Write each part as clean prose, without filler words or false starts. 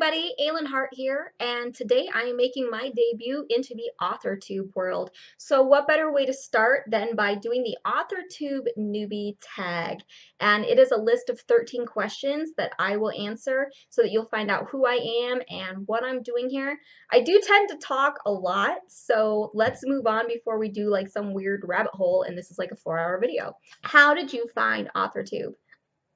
everybody, Alyne Hart here, and today I am making my debut into the AuthorTube world. So what better way to start than by doing the AuthorTube newbie tag? And it is a list of 13 questions that I will answer so that you'll find out who I am and what I'm doing here. I do tend to talk a lot, so let's move on before we do like some weird rabbit hole and this is like a 4-hour video. How did you find AuthorTube?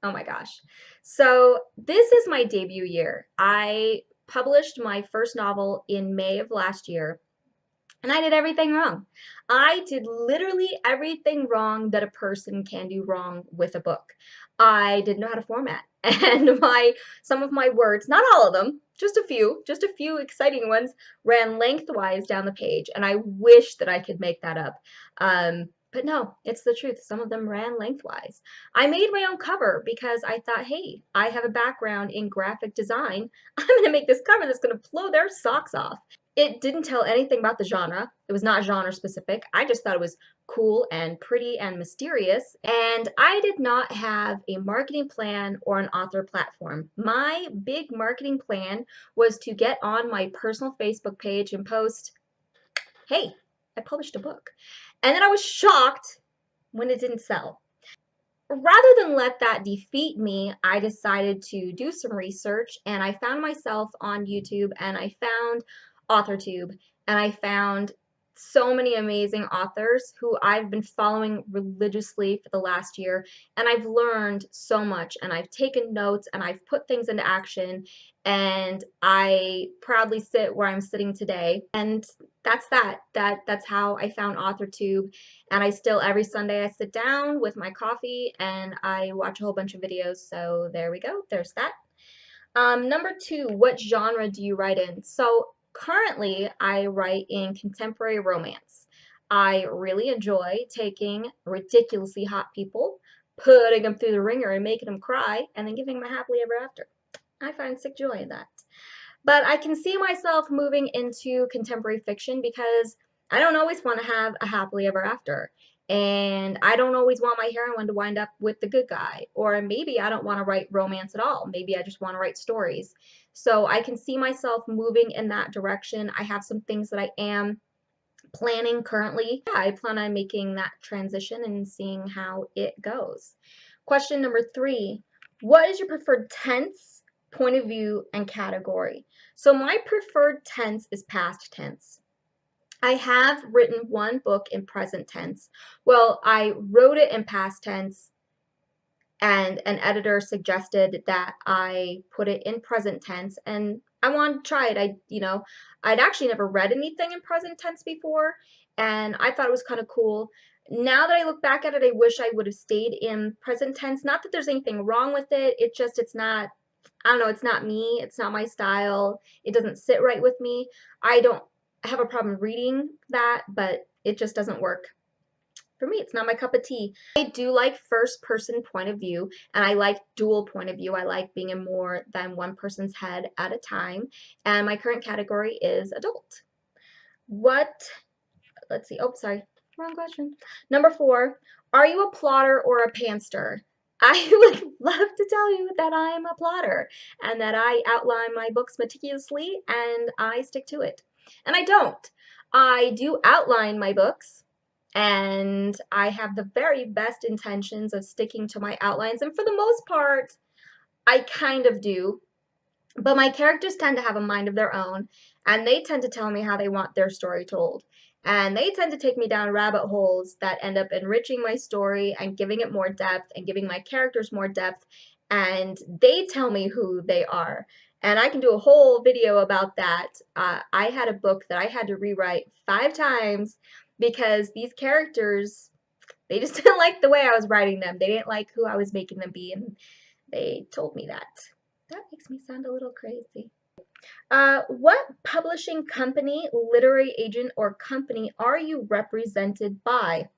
Oh my gosh. So this is my debut year. I published my first novel in May of last year, and I did everything wrong. I did literally everything wrong that a person can do wrong with a book. I didn't know how to format, and some of my words, not all of them, just a few exciting ones, ran lengthwise down the page, and I wish that I could make that up. But no, it's the truth. Some of them ran lengthwise. I made my own cover because I thought, hey, I have a background in graphic design. I'm going to make this cover that's going to blow their socks off. It didn't tell anything about the genre. It was not genre specific. I just thought it was cool and pretty and mysterious. And I did not have a marketing plan or an author platform. My big marketing plan was to get on my personal Facebook page and post, hey, I published a book. And then I was shocked when it didn't sell. Rather than let that defeat me, I decided to do some research and I found myself on YouTube and I found AuthorTube and I found so many amazing authors who I've been following religiously for the last year, and I've learned so much and I've taken notes and I've put things into action, and I proudly sit where I'm sitting today. And that's that's how I found AuthorTube, and I still every Sunday I sit down with my coffee and I watch a whole bunch of videos. So there we go, there's that. Number 2, what genre do you write in? So currently, I write in contemporary romance. I really enjoy taking ridiculously hot people, putting them through the ringer and making them cry, and then giving them a happily ever after. I find sick joy in that. But I can see myself moving into contemporary fiction because I don't always want to have a happily ever after. And I don't always want my heroine to wind up with the good guy. Or maybe I don't want to write romance at all. Maybe I just want to write stories. So I can see myself moving in that direction. I have some things that I am planning currently. Yeah, I plan on making that transition and seeing how it goes. Question number 3, what is your preferred tense, point of view, and category? So my preferred tense is past tense. I have written one book in present tense. Well, I wrote it in past tense and an editor suggested that I put it in present tense, and I wanted to try it. I'd actually never read anything in present tense before, and I thought it was kind of cool. Now that I look back at it, I wish I would have stayed in present tense. Not that there's anything wrong with it. It's not, I don't know, it's not me. It's not my style. It doesn't sit right with me. I don't have a problem reading that, but it just doesn't work for me. It's not my cup of tea. I do like first person point of view, and I like dual point of view. I like being in more than one person's head at a time, and my current category is adult. Let's see, oh sorry, wrong question. Number 4, are you a plotter or a pantser? I would love to tell you that I'm a plotter and that I outline my books meticulously and I stick to it. And I don't. I do outline my books, and I have the very best intentions of sticking to my outlines, and for the most part, I kind of do. But my characters tend to have a mind of their own, and they tend to tell me how they want their story told. And they tend to take me down rabbit holes that end up enriching my story and giving it more depth and giving my characters more depth, and they tell me who they are. And I can do a whole video about that. I had a book that I had to rewrite 5 times because these characters, they just didn't like the way I was writing them. They didn't like who I was making them be, and they told me that. That makes me sound a little crazy. What publishing company, literary agent, or company are you represented by?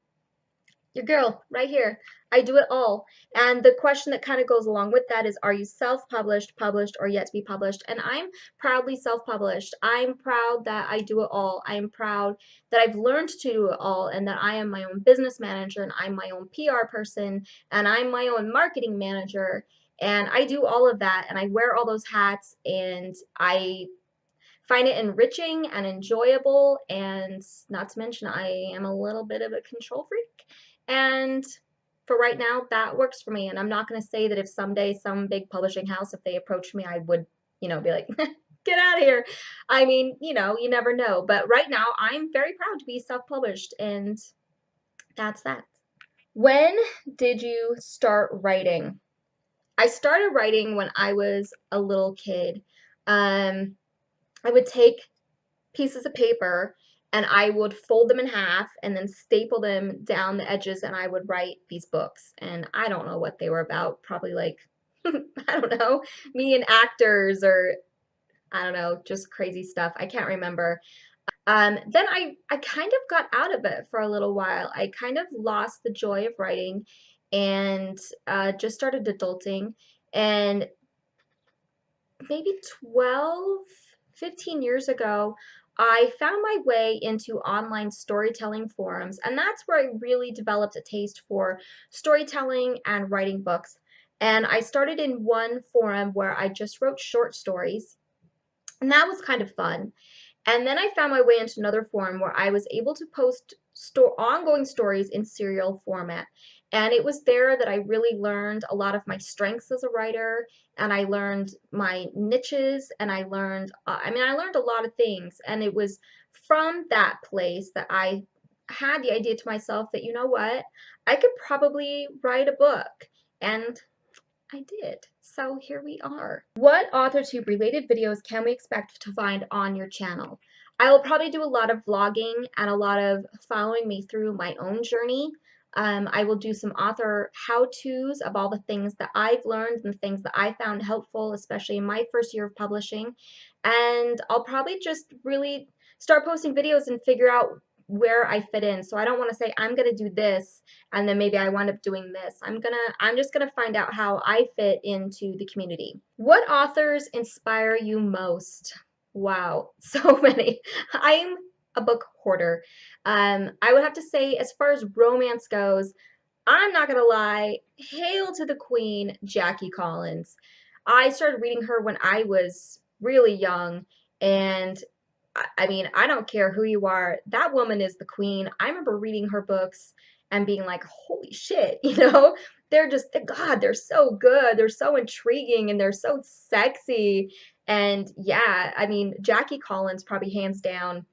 Your girl, right here. I do it all. And the question that kind of goes along with that is, are you self-published, published, or yet to be published? And I'm proudly self-published. I'm proud that I do it all. I am proud that I've learned to do it all, and that I am my own business manager, and I'm my own PR person, and I'm my own marketing manager. And I do all of that and I wear all those hats and I find it enriching and enjoyable, and not to mention I am a little bit of a control freak. And for right now, that works for me. And I'm not going to say that if someday some big publishing house, if they approached me, I would, be like, get out of here. I mean, you never know. But right now, I'm very proud to be self-published, and that's that. When did you start writing? I started writing when I was a little kid. Um, I would take pieces of paper and I would fold them in half and then staple them down the edges and I would write these books. And I don't know what they were about, probably like, I don't know, me and actors or I don't know, just crazy stuff. I can't remember. Then I kind of got out of it for a little while. I kind of lost the joy of writing and just started adulting. And maybe 12, 15 years ago, I found my way into online storytelling forums, and that's where I really developed a taste for storytelling and writing books. And I started in one forum where I just wrote short stories, and that was kind of fun. And then I found my way into another forum where I was able to post ongoing stories in serial format. And it was there that I really learned a lot of my strengths as a writer, and I learned my niches, and I learned, I learned a lot of things. And it was from that place that I had the idea to myself that, you know what, I could probably write a book. And I did. So here we are. What AuthorTube related videos can we expect to find on your channel? I will probably do a lot of vlogging and a lot of following me through my own journey. I will do some author how-tos of all the things that I've learned and the things that I found helpful, especially in my first year of publishing. And I'll probably just really start posting videos and figure out where I fit in. So I don't want to say I'm going to do this and then maybe I wind up doing this. I'm just gonna find out how I fit into the community. What authors inspire you most? Wow, so many. I'm a book hoarder. I would have to say, as far as romance goes, I'm not gonna lie, hail to the queen, Jackie Collins. I started reading her when I was really young, and I mean, I don't care who you are, that woman is the queen. I remember reading her books and being like, holy shit, they're just, God, they're so good. They're so intriguing and they're so sexy. And yeah, I mean, Jackie Collins probably hands down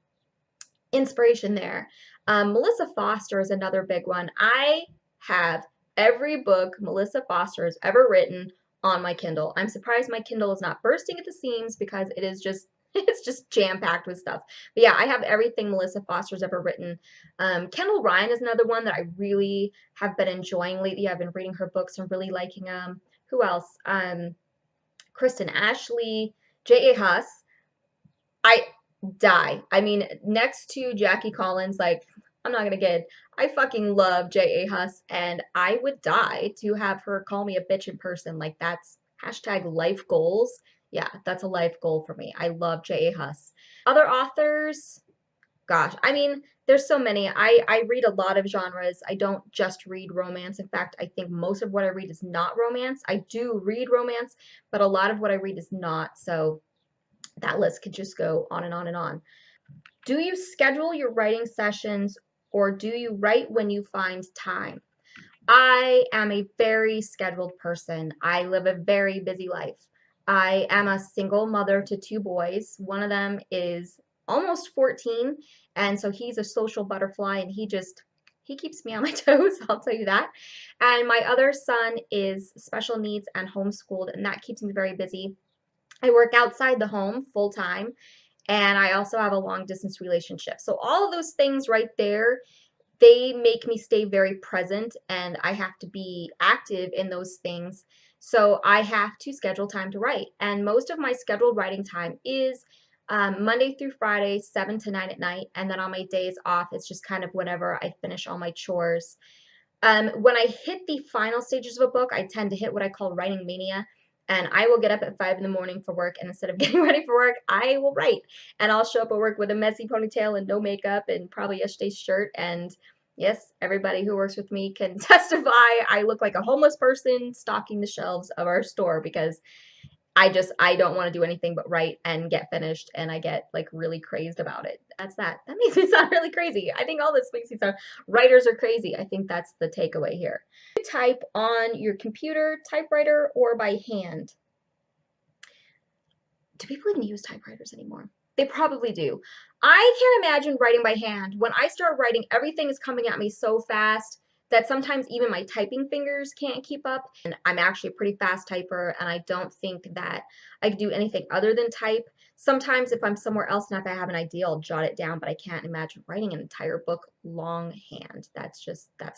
inspiration there. Melissa Foster is another big one. I have every book Melissa Foster has ever written on my Kindle. I'm surprised my Kindle is not bursting at the seams because it is just it's just jam-packed with stuff. But yeah, I have everything Melissa Foster's ever written. Kendall Ryan is another one that I really have been enjoying lately. I've been reading her books and really liking them. Who else? Kristen Ashley, J.A. Huss. I die. I mean, next to Jackie Collins, like, I'm not gonna kid, I fucking love J.A. Huss, and I would die to have her call me a bitch in person. Like, that's hashtag life goals. Yeah, that's a life goal for me. I love J.A. Huss. Other authors, gosh, I mean, there's so many. I read a lot of genres. I don't just read romance. In fact, I think most of what I read is not romance. I do read romance, but a lot of what I read is not. So that list could just go on and on and on. Do you schedule your writing sessions or do you write when you find time? I am a very scheduled person. I live a very busy life. I am a single mother to two boys. One of them is almost 14, and so he's a social butterfly, and he keeps me on my toes, I'll tell you that. And my other son is special needs and homeschooled, and that keeps me very busy. I work outside the home full time, and I also have a long distance relationship. So all of those things right there, they make me stay very present and I have to be active in those things. So I have to schedule time to write. And most of my scheduled writing time is Monday through Friday, 7 to 9 at night. And then on my days off, it's just kind of whenever I finish all my chores. When I hit the final stages of a book, I tend to hit what I call writing mania. And I will get up at 5 in the morning for work, and instead of getting ready for work, I will write. And I'll show up at work with a messy ponytail and no makeup and probably yesterday's shirt, and Yes, everybody who works with me can testify. I look like a homeless person stocking the shelves of our store because I don't want to do anything but write and get finished, and I get like really crazed about it. That's that. That makes me sound really crazy. I think all this makes me sound writers are crazy. I think that's the takeaway here. You type on your computer, typewriter, or by hand. Do people even use typewriters anymore? They probably do. I can't imagine writing by hand. When I start writing, everything is coming at me so fast that sometimes even my typing fingers can't keep up. And I'm actually a pretty fast typer, and I don't think that I could do anything other than type. Sometimes if I'm somewhere else and if I have an idea, I'll jot it down, but I can't imagine writing an entire book longhand. That's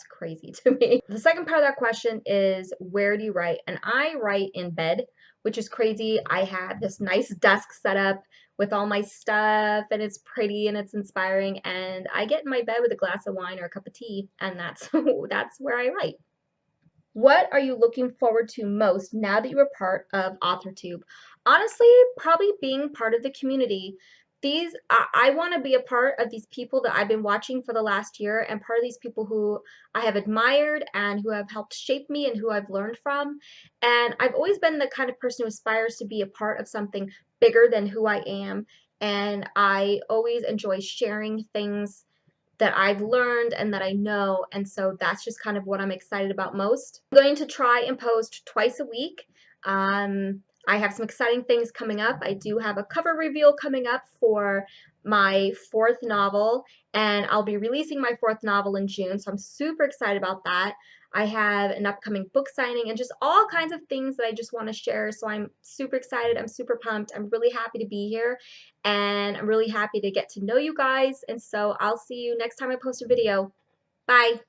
crazy to me. The second part of that question is, where do you write? And I write in bed, which is crazy. I have this nice desk set up with all my stuff, and it's pretty and it's inspiring, and I get in my bed with a glass of wine or a cup of tea, and that's that's where I write. What are you looking forward to most now that you are part of AuthorTube? Honestly, probably being part of the community. I want to be a part of these people that I've been watching for the last year, and part of these people who I have admired and who have helped shape me and who I've learned from. And I've always been the kind of person who aspires to be a part of something bigger than who I am. And I always enjoy sharing things that I've learned and that I know, and so that's just kind of what I'm excited about most. I'm going to try and post twice a week. I have some exciting things coming up. I do have a cover reveal coming up for my fourth novel, and I'll be releasing my fourth novel in June, so I'm super excited about that. I have an upcoming book signing and just all kinds of things that I just want to share, so I'm super excited. I'm super pumped. I'm really happy to be here, and I'm really happy to get to know you guys, and so I'll see you next time I post a video. Bye!